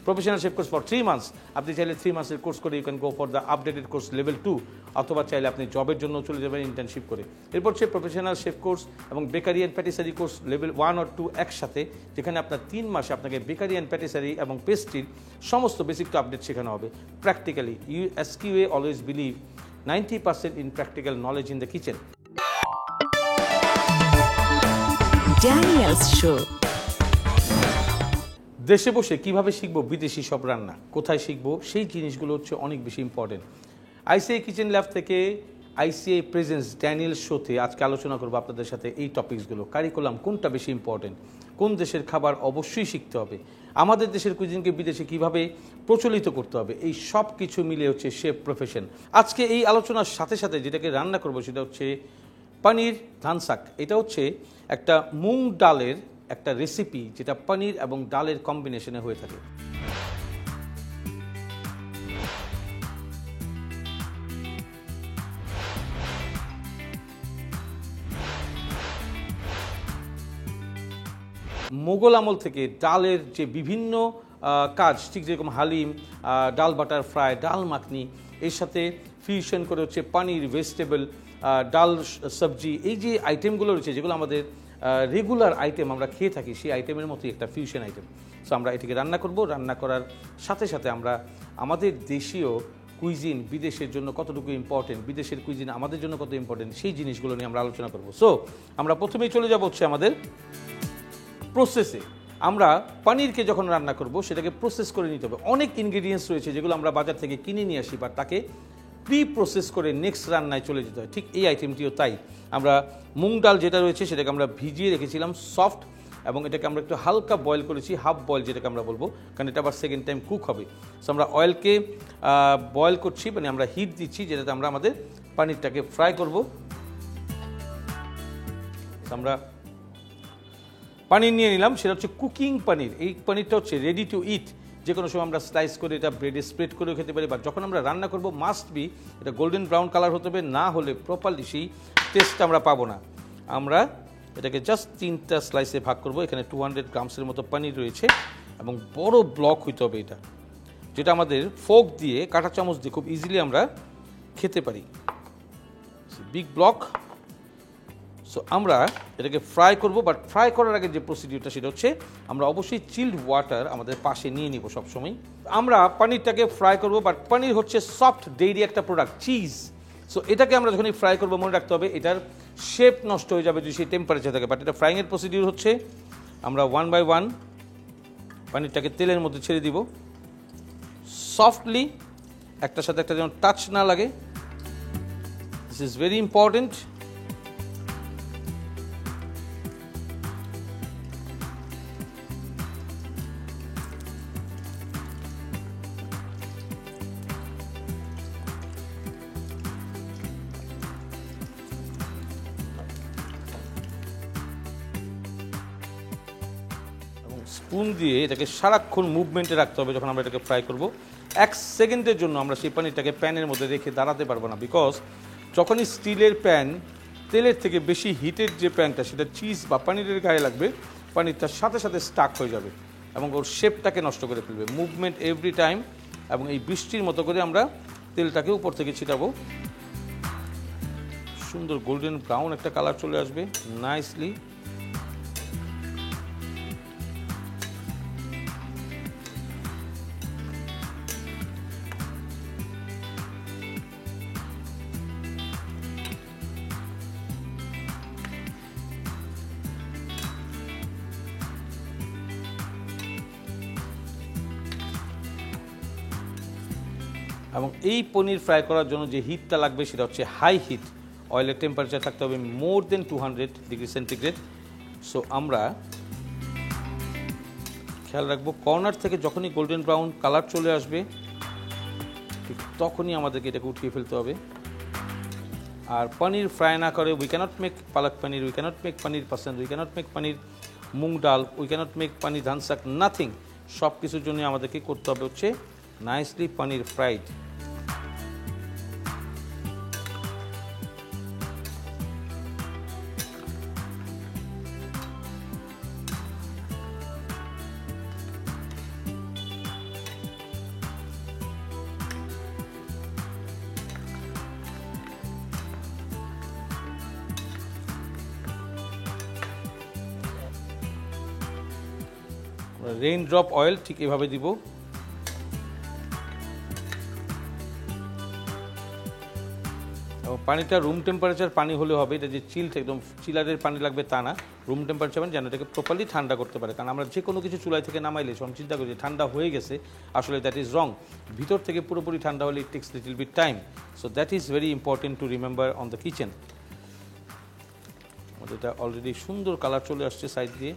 Professional chef course for 3 months, আপনি চাইলে 3 মান্থসের কোর্স করে you can go for the updated course level 2, অথবা চাইলে আপনি জবের জন্য চলে যাবেন ইন্টার্নশিপ করে। এরপর হচ্ছে প্রফেশনাল শেফ কোর্স এবং bakery and patisserie course level 1 আর 2 একসাথে, যেখানে আপনার 3 মাসে আপনাকে বেকারি অ্যান্ড প্যাটিসারি এবং পেস্ট্রির সমস্ত বেসিক টু আপডেট শেখানো হবে practically. SQA always believe 90% in practical knowledge in the kitchen. Daniel's Show. দেশে বসে কিভাবে শিখবো বিদেশি সব রান্না, কোথায় শিখবো, সেই জিনিসগুলো হচ্ছে অনেক বেশি ইম্পর্টেন্ট। ICI কিচেন ল্যাব থেকে ICI প্রেজেন্স ড্যানিয়েল শোতে আজকে আলোচনা করবো আপনাদের সাথে এই টপিকসগুলো। কারিকুলাম কোনটা বেশি ইম্পর্টেন্ট, কোন দেশের খাবার অবশ্যই শিখতে হবে, আমাদের দেশের কুইজিনকে বিদেশে কিভাবে প্রচলিত করতে হবে, এই সব কিছু মিলে হচ্ছে শেফ প্রফেশন। আজকে এই আলোচনার সাথে সাথে যেটাকে রান্না করবো সেটা হচ্ছে পনির ধানসাক। এটা হচ্ছে একটা মুগ ডালের একটা রেসিপি যেটা পনির এবং ডালের কম্বিনেশনে হয়ে থাকে। মোগল আমল থেকে ডালের যে বিভিন্ন কাজ, ঠিক যেরকম হালিম, ডাল বাটার ফ্রাই, ডাল মাখনি, এর সাথে ফিউশন করে হচ্ছে পনির, ভেজিটেবল, ডাল সবজি, এই যে আইটেমগুলো রয়েছে যেগুলো আমাদের রেগুলার আইটেম আমরা খেয়ে থাকি, সেই আইটেমের মতোই একটা ফিউশন আইটেম। সো আমরা এটাকে রান্না করব। রান্না করার সাথে সাথে আমরা আমাদের দেশীয় কুইজিন বিদেশের জন্য কতটুকু ইম্পর্টেন্ট, বিদেশের কুইজিন আমাদের জন্য কত ইম্পর্টেন্ট, সেই জিনিসগুলো নিয়ে আমরা আলোচনা করব। সো আমরা প্রথমেই চলে যাব হচ্ছে আমাদের প্রসেসে। আমরা পনিরকে যখন রান্না করব সেটাকে প্রসেস করে নিতে হবে। অনেক ইনগ্রিডিয়েন্টস রয়েছে যেগুলো আমরা বাজার থেকে কিনে নিয়ে আসি, বা তাকে প্রি প্রসেস করে নেক্সট রান্নায় চলে যেতে হয়। ঠিক এই আইটেমটিও তাই। আমরা মুগ ডাল যেটা রয়েছে সেটাকে আমরা ভিজিয়ে রেখেছিলাম সফট, এবং এটাকে আমরা একটু হালকা বয়েল করেছি, হাফ বয়েল যেটাকে আমরা বলবো, কারণ এটা আবার সেকেন্ড টাইম কুক হবে। সো আমরা অয়েলকে বয়েল করছি, মানে আমরা হিট দিচ্ছি, যেটাতে আমরা আমাদের পনিরটাকে ফ্রাই করব। আমরা পনির নিয়ে নিলাম, সেটা হচ্ছে কুকিং পনির। এই পনিরটা হচ্ছে রেডি টু ইট, যে কোনো সময় আমরা স্লাইস করে এটা ব্রেডে স্প্রেড করেও খেতে পারি, বা যখন আমরা রান্না করব মাস্ট বি এটা গোল্ডেন ব্রাউন কালার হতে হবে, না হলে প্রপারলি সেই টেস্ট আমরা পাবো না। আমরা এটাকে জাস্ট 3টা স্লাইসে ভাগ করব। এখানে 200 গ্রামসের মতো পনির রয়েছে, এবং বড় ব্লক হইতে হবে এটা, যেটা আমাদের ফোক দিয়ে, কাঁটা চামচ দিয়ে খুব ইজিলি আমরা খেতে পারি। Big block. সো আমরা এটাকে ফ্রাই করব, বাট ফ্রাই করার আগে যে প্রসিডিউরটা সেটা হচ্ছে আমরা অবশ্যই চিল্ড ওয়াটার আমাদের পাশে নিয়ে নিব সবসময়। আমরা পনিরটাকে ফ্রাই করব, বাট পনির হচ্ছে সফট ডেইরি একটা প্রোডাক্ট, চিজ। সো এটাকে আমরা যখনই ফ্রাই করবো মনে রাখতে হবে এটার শেপ নষ্ট হয়ে যাবে যদি সেই টেম্পারেচার থাকে। বাট এটা ফ্রাইংয়ের প্রসিডিউর হচ্ছে আমরা 1 বাই 1 পনিরটাকে তেলের মধ্যে ছেড়ে দিব সফটলি, একটার সাথে একটা যেন টাচ না লাগে। This is very important. Spoon দিয়ে এটাকে সারাক্ষণ মুভমেন্টে রাখতে হবে যখন আমরা এটাকে ফ্রাই করব। 1 সেকেন্ডের জন্য আমরা সেই পনিরটাকে প্যানের মধ্যে রেখে দাঁড়াতে পারবো না, বিকজ যখনই স্টিলের প্যান তেলের থেকে বেশি হিটের যে প্যানটা সেটা চিজ বা পনিরের গায়ে লাগবে, পনিরটার সাথে সাথে স্টাক হয়ে যাবে এবং ওর শেপটাকে নষ্ট করে ফেলবে। মুভমেন্ট এভরি টাইম, এবং এই বৃষ্টির মতো করে আমরা তেলটাকে উপর থেকে ছিটাবো। সুন্দর গোল্ডেন ব্রাউন একটা কালার চলে আসবে নাইসলি। এবং এই পনির ফ্রাই করার জন্য যে হিটটা লাগবে সেটা হচ্ছে হাই হিট। অয়েলের টেম্পারেচার থাকতে হবে মোর দেন 200 ডিগ্রি সেন্টিগ্রেড। সো আমরা খেয়াল রাখবো কর্নার থেকে যখনই গোল্ডেন ব্রাউন কালার চলে আসবে ঠিক তখনই আমাদেরকে এটাকে উঠিয়ে ফেলতে হবে। আর পনির ফ্রাই না করে we cannot make palak paneer, we cannot make paneer pasanda, we cannot make paneer moong dal, we cannot make paneer dhansak, nothing. সব কিছুর জন্য আমাদেরকে করতে হবে হচ্ছে nicely paneer fried. Rain drop oil ঠিক এভাবে দিব। এবং পানিটা রুম টেম্পারেচার পানি হলে হবে, এটা যে চিল্ড একদম চিলারের পানি লাগবে তা না, রুম টেম্পারেচার যেন এটাকে প্রপারলি ঠান্ডা করতে পারে। কারণ আমরা যে কোনো কিছু চুলাই থেকে নামাইলে যখন চিন্তা করি যে ঠান্ডা হয়ে গেছে, আসলে দ্যাট ইজ রং। ভিতর থেকে পুরোপুরি ঠান্ডা হলে it takes little bit time. So that is very important to remember on the kitchen. আমাদের এটা অলরেডি সুন্দর কালার চলে আসছে সাইড দিয়ে,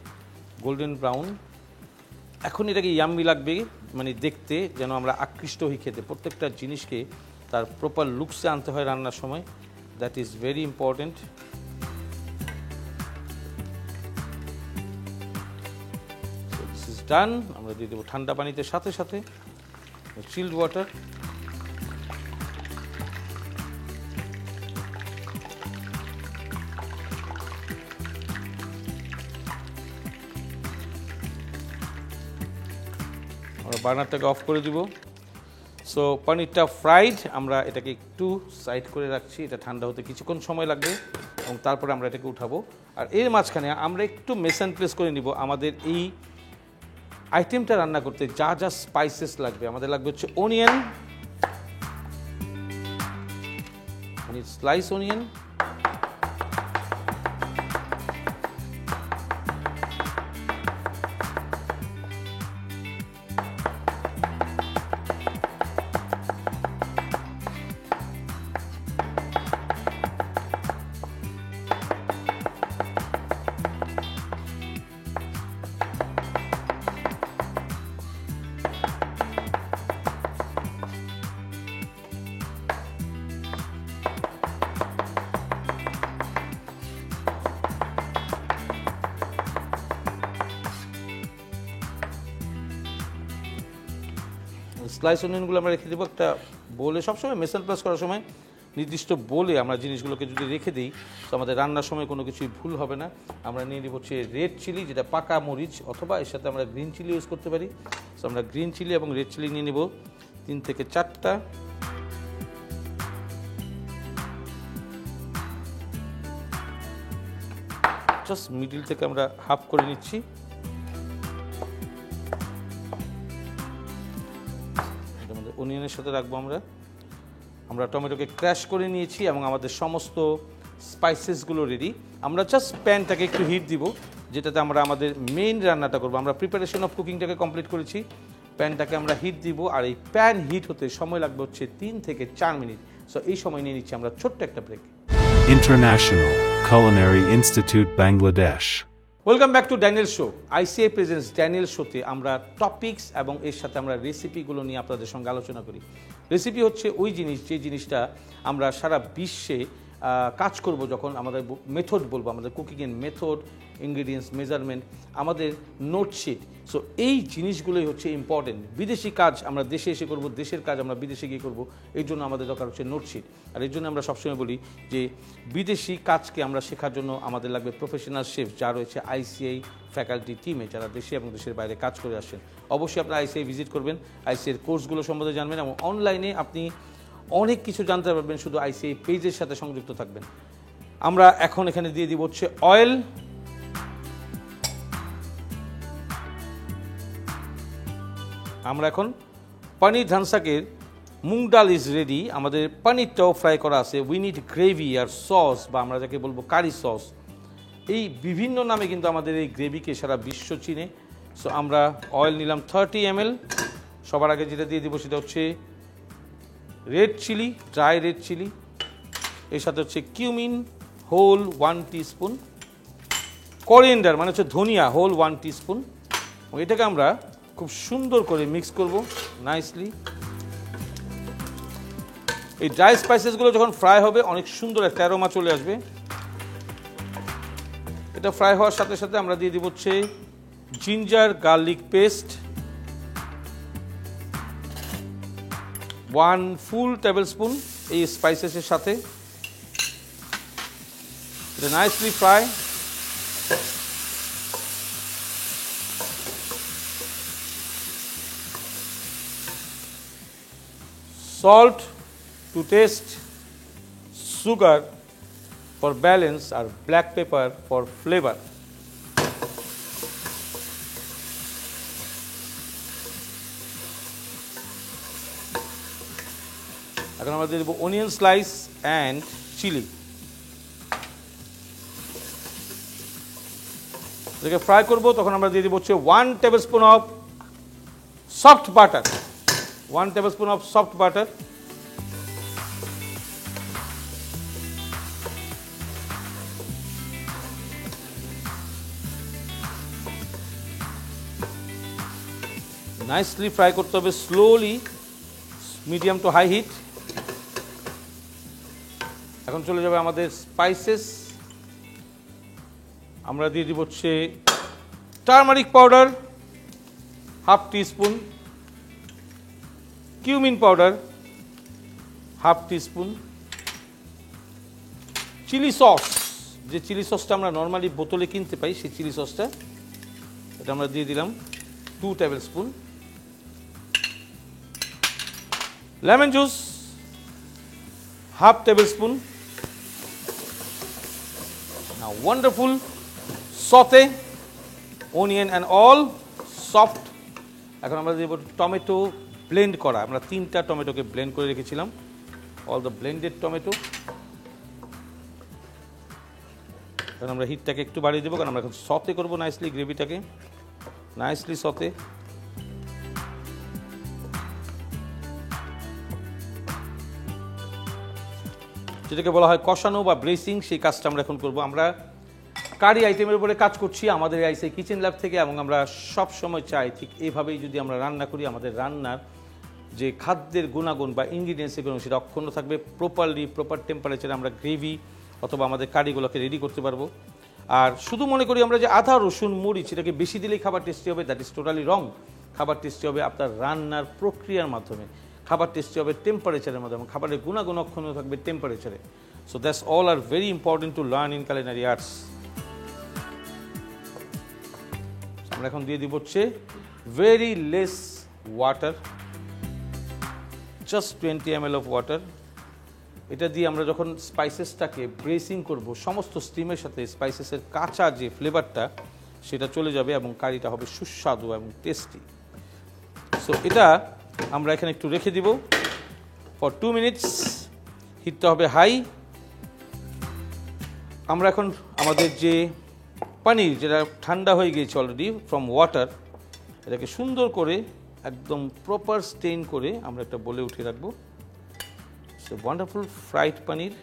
গোল্ডেন ব্রাউন। এখন এটাকে ইয়াম্মি লাগবে, মানে দেখতে যেন আমরা আকৃষ্ট হই খেতে। প্রত্যেকটা জিনিসকে তার প্রপার লুকসে আনতে হয় রান্নার সময়, that is very important. This is done. আমরা দিয়ে দেবো ঠান্ডা পানিতে সাথে সাথে চিল্ড ওয়াটার। আমরা বার্নারটাকে অফ করে দিব। সো পনিরটা ফ্রাইড, আমরা এটাকে একটু সাইড করে রাখছি, এটা ঠান্ডা হতে কিছুক্ষণ সময় লাগবে এবং তারপরে আমরা এটাকে উঠাবো। আর এর মাঝখানে আমরা একটু মেস অ্যান্ড প্লেস করে নিব আমাদের এই আইটেমটা রান্না করতে যা যা স্পাইসেস লাগবে। আমাদের লাগবে হচ্ছে অনিয়ন, স্লাইস অনিয়ন, স্লাইস অনিয়নগুলো আমরা রেখে দেবো একটা বোলে। সবসময় মেস অ্যান্ড প্লাস করার সময় নির্দিষ্ট বোলে আমরা জিনিসগুলোকে যদি রেখে দিই তো আমাদের রান্নার সময় কোনো কিছুই ভুল হবে না। আমরা নিয়ে নিব হচ্ছে রেড চিলি, যেটা পাকা মরিচ, অথবা এর সাথে আমরা গ্রিন চিলি ইউজ করতে পারি। সো আমরা গ্রিন চিলি এবং রেড চিলি নিয়ে নেব 3 থেকে 4টা। জাস্ট মিডিল থেকে আমরা হাফ করে নিচ্ছি। অনিয়নের সাথে রাখবো আমরা টমেটোকে ক্র্যাশ করে নিয়েছি এবং আমাদের সমস্ত স্পাইসেসগুলো রেডি। আমরা জাস্ট প্যানটাকে একটু হিট দিব, যেটাতে আমরা আমাদের মেইন রান্নাটা করবো। আমরা প্রিপারেশন অফ কুকিংটাকে কমপ্লিট করেছি, প্যানটাকে আমরা হিট দিব। আর এই প্যান হিট হতে সময় লাগবে হচ্ছে 3 থেকে 4 মিনিট। সো এই সময় নিয়ে নিচ্ছি আমরা ছোট্ট একটা ব্রেক। International Culinary Institute, Bangladesh. Welcome back to Daniel show. ICI presents Daniel শোতে আমরা টপিকস এবং এর সাথে আমরা রেসিপিগুলো নিয়ে আপনাদের সঙ্গে আলোচনা করি। রেসিপি হচ্ছে ওই জিনিস, যে জিনিসটা আমরা সারা বিশ্বে কাজ করব, যখন আমাদের মেথড বলবো, আমাদের কুকিংয়ের মেথড, ইনগ্রিডিয়েন্টস, মেজারমেন্ট, আমাদের নোটশিট। সো এই জিনিসগুলোই হচ্ছে ইম্পর্টেন্ট। বিদেশি কাজ আমরা দেশে এসে করব, দেশের কাজ আমরা বিদেশে গিয়ে করব, এই জন্য আমাদের দরকার হচ্ছে নোটশিট। আর এর জন্য আমরা সবসময় বলি যে বিদেশি কাজকে আমরা শেখার জন্য আমাদের লাগবে প্রফেশনাল শেফ, যা রয়েছে আইসিআই ফ্যাকাল্টি টিমে, যারা দেশে এবং দেশের বাইরে কাজ করে আসছেন। অবশ্যই আপনারা আইসিআই ভিজিট করবেন, আইসিআইয়ের কোর্সগুলো সম্বন্ধে জানবেন এবং অনলাইনে আপনি অনেক কিছু জানতে পারবেন, শুধু আইসিআই পেজের সাথে সংযুক্ত থাকবেন। আমরা এখন এখানে দিয়ে দিব হচ্ছে অয়েল। আমরা এখন পনির ধানসাকের মুগ ডাল ইজ রেডি। আমাদের পনিরটাও ফ্রাই করা আছে। উই নিড গ্রেভি আর সস, বা আমরা যাকে বলবো কারি সস। এই বিভিন্ন নামে কিন্তু আমাদের এই গ্রেভিকে সারা বিশ্ব চিনে। সো আমরা অয়েল নিলাম 30 ml। সবার আগে যেটা দিয়ে দিব সেটা হচ্ছে red chilli, dry red chilli. এর সাথে হচ্ছে কিউমিন হোল 1 টিস্পুন, কোরিয়েন্ডার মানে হচ্ছে ধনিয়া হোল 1 টিস্পুন। এটাকে আমরা খুব সুন্দর করে মিক্স করব নাইসলি। এই ড্রাই স্পাইসেসগুলো যখন ফ্রাই হবে অনেক সুন্দর একটা অ্যারোমা চলে আসবে। এটা ফ্রাই হওয়ার সাথে সাথে আমরা দিয়ে দিব হচ্ছে জিঞ্জার গার্লিক পেস্ট 1 ফুল টেবিল স্পুন এই স্পাইসেসের সাথে। এটা nicely fry. Salt to taste, sugar for balance, or black pepper for flavor. এখন আমরা দিয়ে দেবো অনিয়ন স্লাইস অ্যান্ড চিলি। এটাকে ফ্রাই করবো, তখন আমরা দিয়ে দেবো হচ্ছে 1 tablespoon of soft butter. 1 tablespoon of soft butter. Nicely fry করতে হবে slowly, medium to high heat. এখন চলে যাবে আমাদের স্পাইসেস। আমরা দিয়ে দিব হচ্ছে turmeric powder half teaspoon, cumin powder half teaspoon, chilli sauce, যে চিলি সসটা আমরা নর্মালি বোতলে কিনতে পাই সেই চিলি সসটা, এটা আমরা দিয়ে দিলাম 2 tablespoon, lemon juice half tablespoon. Now wonderful saute onion and all soft. এখন আমরা দেব টমেটো ব্লেন্ড করা, আমরা 3টা টমেটোকে ব্লেন্ড করে রেখেছিলাম, all the blended tomato. এখন আমরা হিটটাকে একটু বাড়িয়ে দেবো, কারণ আমরা এখন সতে করবো নাইসলি গ্রেভিটাকে, নাইসলি সতে। যেটাকে বলা হয় কষানো বা ব্রেসিং, সেই কাজটা আমরা এখন করব। আমরা কারি আইটেমের উপরে কাজ করছি আমাদের আইসে কিচেন ল্যাব থেকে, এবং আমরা সব সময় চাই ঠিক এইভাবেই যদি আমরা রান্না করি, আমাদের রান্নার যে খাদ্যের গুণাগুণ বা ইনগ্রিডিয়েন্টসের গুণ সেটা অক্ষুণ্ণ থাকবে। প্রপারলি প্রপার টেম্পারেচারে আমরা গ্রেভি অথবা আমাদের কারিগুলোকে রেডি করতে পারবো। আর শুধু মনে করি আমরা যে আদা রসুন মরিচ এটাকে বেশি দিলেই খাবার টেস্টি হবে, দ্যাট ইজ টোটালি রং। খাবার টেস্টি হবে আপনার রান্নার প্রক্রিয়ার মাধ্যমে, খাবার টেস্টি হবে টেম্পারেচারের মাধ্যমে, খাবারের গুণাগুণ অক্ষুণ্ণ থাকবে টেম্পারেচারে। So that's all are very important to learn in culinary arts. আমরা এখন দিয়ে দিব হচ্ছে very less water, just 20 ml of water. এটা দিয়ে আমরা যখন স্পাইসেসটাকে ব্রেসিং করব, সমস্ত স্টিমের সাথে স্পাইসেসের কাঁচা যে ফ্লেভারটা সেটা চলে যাবে এবং কারিটা হবে সুস্বাদু এবং টেস্টি। সো এটা আমরা এখানে একটু রেখে দিব ফর 2 minutes, হিটটা হবে হাই। আমরা এখন আমাদের যে পানির, যেটা ঠান্ডা হয়ে গিয়েছে অলরেডি ফ্রম ওয়াটার, এটাকে সুন্দর করে একদম প্রপার স্টেইন করে আমরা একটা বলে উঠিয়ে রাখবো। সো ওয়ান্ডারফুল ফ্রাইড পানির।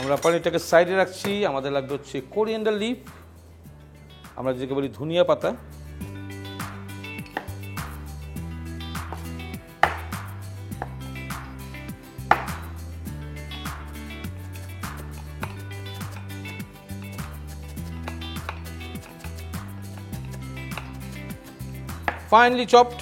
আমরা পানিটাকে সাইডে রাখছি। আমাদের লাগবে হচ্ছে কোরিয়ান্ডার লিফ, আমরা যেটাকে বলি ধনিয়া পাতা। finely chopped.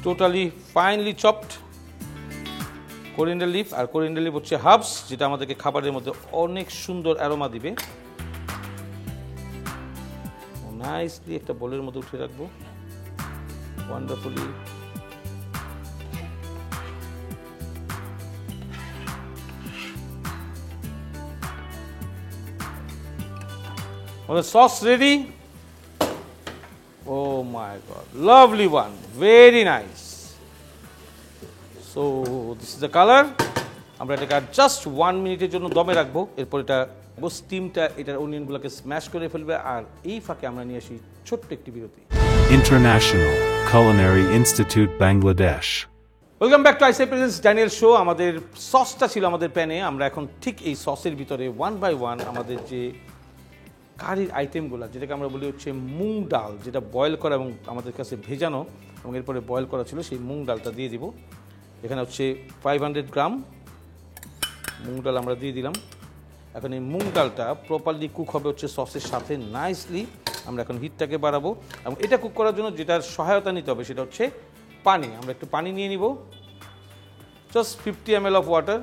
Totally finely chopped coriander leaf. আর কোরিয়ান্ডার লিফ হচ্ছে হার্বস, যেটা আমাদেরকে খাবারের মধ্যে অনেক সুন্দর অ্যারোমা দিবে। নাইসলি একটা বোলের মধ্যে উঠে রাখবো, ওয়ান্ডারফুলি। আমাদের sauce ready. Oh my God, lovely one, very nice. So this is the color. আমরা এটাকে জাস্ট 1 মিনিটের জন্য দমে রাখবো, এরপর এটা স্টিমটা এটার অনিয়নগুলোকে স্ম্যাশ করে ফেলবে। আর এই ফাঁকে আমরা নিয়ে আসি ছোট্ট একটি বিরতি। International Culinary Institute, Bangladesh. Welcome back two আইসে প্রেজেন্স ড্যানিয়েল শো। আমাদের সসটা ছিল আমাদের প্যানে, আমরা এখন ঠিক এই সসের ভিতরে 1 by 1 আমাদের যে কারির আইটেমগুলো, যেটাকে আমরা বলি হচ্ছে মুগ ডাল, যেটা বয়েল করা এবং আমাদের কাছে ভেজানো এবং এরপরে বয়েল করা ছিল, সেই মুগ ডালটা দিয়ে দিব। এখানে হচ্ছে 500 গ্রাম মুগ ডাল আমরা দিয়ে দিলাম। এখন এই মুগ ডালটা প্রপারলি কুক হবে হচ্ছে সসের সাথে নাইসলি। আমরা এখন হিটটাকে বাড়াবো এবং এটা কুক করার জন্য যেটার সহায়তা নিতে হবে সেটা হচ্ছে পানি। আমরা একটু পানি নিয়ে নিব, just 50 ml of water,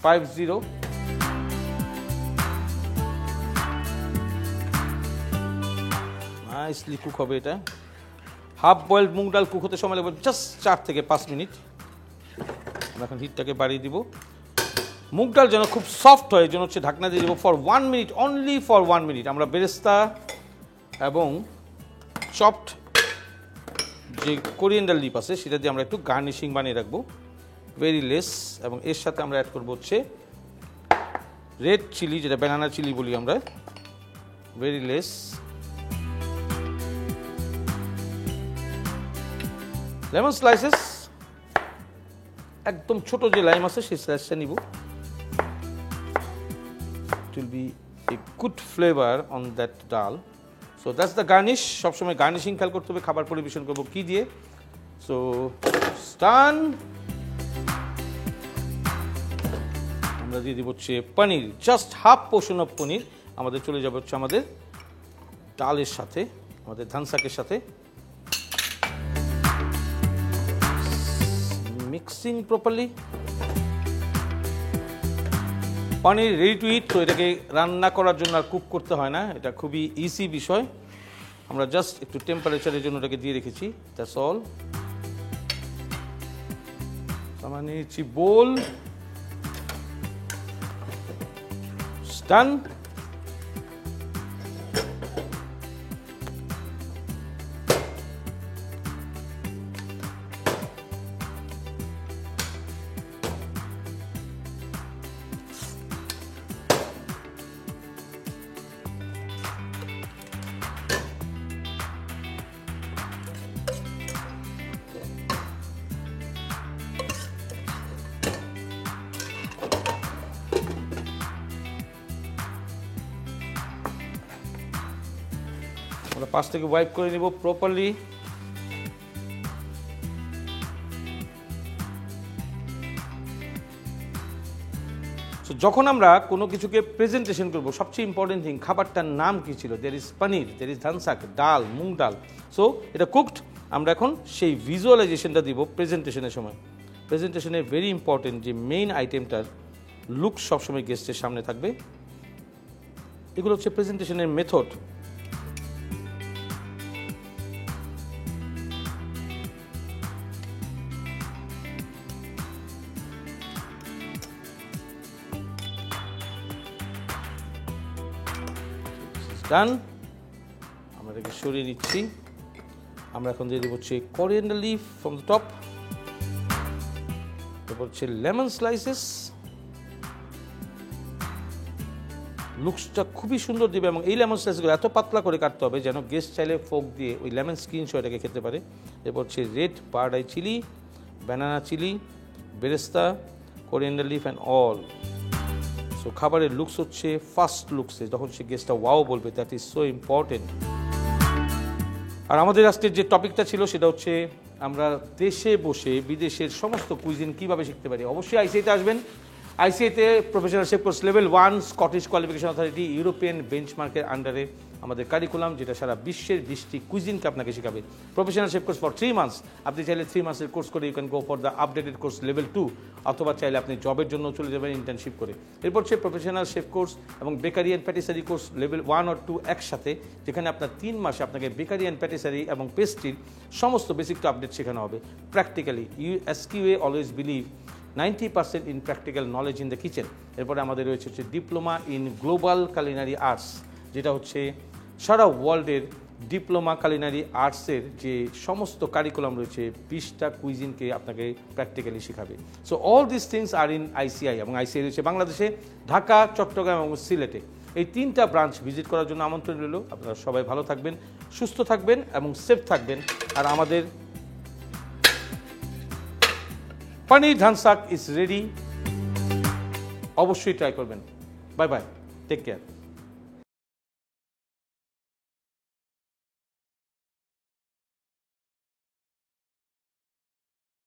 50। Nicely cook হবে এটা। হাফ বয়েলড মুগ ডাল কুক হতে সময় লাগবে জাস্ট 4 থেকে 5 মিনিট। আমরা এখন হিটটাকে বাড়িয়ে দিব। মুগ ডাল যেন খুব সফট হয়, এই জন্য হচ্ছে ঢাকনা দিয়ে দিব for 1 minute, only for 1 minute. আমরা বেরেস্তা এবং চপড যে কোরিয়ান্ডার লিপ আছে সেটা দিয়ে আমরা একটু গার্নিশিং বানিয়ে রাখবো, ভেরি লেস। এবং এর সাথে আমরা অ্যাড করবো হচ্ছে রেড চিলি, যেটা ব্যানানা চিলি বলি আমরা, ভেরি লেস। লেমন স্লাইসেস, একদম ছোট যে লাইম আছে সেই স্লাইসটা নিব। It will be a good flavour on that dal. So that's the garnish. সবসময় গার্নিশিং খেয়াল করতে হবে। খাবার পরিবেশন করবো কি দিয়ে। সো স্টান, আমরা দিয়ে দিব হচ্ছে পনির, জাস্ট হাফ পোর্শন অফ পনির। আমাদের চলে যাবে হচ্ছে আমাদের ডালের সাথে, আমাদের ধান শাকের সাথে। Mixing properly. Paneer ready to eat. তো এটাকে রান্না করার জন্য আর কুক করতে হয় না, এটা খুবই ইজি বিষয়। আমরা জাস্ট একটু টেম্পারেচারের জন্য এটাকে দিয়ে রেখেছি, দ্যাটস অল। আমরা নিয়েছি বোল, ডান। আমরা পাশ থেকে ওয়াইপ করে নিব প্রপারলি। সো যখন আমরা কোনো কিছুকে প্রেজেন্টেশন করব, সবচেয়ে ইম্পর্টেন্ট থিং, খাবারটার নাম কি ছিল। There is paneer, there is ধান শাক, ডাল, মুগ ডাল। সো এটা কুকড। আমরা এখন সেই ভিজুয়ালাইজেশনটা দিব প্রেজেন্টেশনের সময়। প্রেজেন্টেশনে ভেরি ইম্পর্টেন্ট যে মেইন আইটেমটার লুক সবসময় গেস্টের সামনে থাকবে। এগুলো হচ্ছে প্রেজেন্টেশনের মেথড। ডান। আমরা এটাকে সরিয়ে নিচ্ছি। আমরা এখন দিয়ে দেবো হচ্ছে coriander leaf from the top, তারপর হচ্ছে লেমন স্লাইসেস। লুকসটা খুবই সুন্দর দিবে এবং এই লেমন স্লাইসগুলো এত পাতলা করে কাটতে হবে যেন গেস্ট চাইলে ফোক দিয়ে ওই লেমন স্কিন সহ এটাকে খেতে পারে। এরপর হচ্ছে red bird eye chilli, banana chilli, beresta, coriander leaf and all. So খাবারের লুকস হচ্ছে ফার্স্ট লুকসে, যখন সে গেস্টটা ওয়াও বলবে, দ্যাট ইজ সো ইম্পর্টেন্ট। আর আমাদের আজকের যে টপিকটা ছিল সেটা হচ্ছে আমরা দেশে বসে বিদেশের সমস্ত কুইজিন কীভাবে শিখতে পারি। অবশ্যই আইসিআইতে আসবেন। আইসিআইতে professional chef course level 1, Scottish qualification authority, European বেঞ্চমার্কের আন্ডারে আমাদের কারিকুলাম, যেটা সারা বিশ্বের 20টি কুইজিনকে আপনাকে শেখাবে। Professional chef course for 3 months. আপনি চাইলে 3 মান্থসের কোর্স করে you can go for the updated course level 2, অথবা চাইলে আপনি জবের জন্য চলে যাবেন ইন্টার্নশিপ করে। এরপর হচ্ছে প্রফেশনাল শেফ কোর্স এবং bakery and patisserie course level 1 or 2 একসাথে, যেখানে আপনার 3 মাসে আপনাকে বেকারি অ্যান্ড প্যাটিসারি এবং পেস্ট্রির সমস্ত বেসিক টু আপডেট শেখানো হবে practically. SQA always believe 90% in practical knowledge in the kitchen. এরপরে আমাদের রয়েছে হচ্ছে diploma in global culinary arts, যেটা হচ্ছে সারা ওয়ার্ল্ডের ডিপ্লোমা কালিনারি আর্টসের যে সমস্ত কারিকুলাম রয়েছে 20টা কুইজিনকে আপনাকে প্র্যাকটিক্যালি শেখাবে। So all this things are in ICI, এবং আইসিআই রয়েছে বাংলাদেশে ঢাকা, চট্টগ্রাম এবং সিলেটে। এই 3টা ব্রাঞ্চ ভিজিট করার জন্য আমন্ত্রণ রইল। আপনারা সবাই ভালো থাকবেন, সুস্থ থাকবেন এবং সেফ থাকবেন। আর আমাদের paneer dhansak is ready, অবশ্যই ট্রাই করবেন। Bye bye, take care.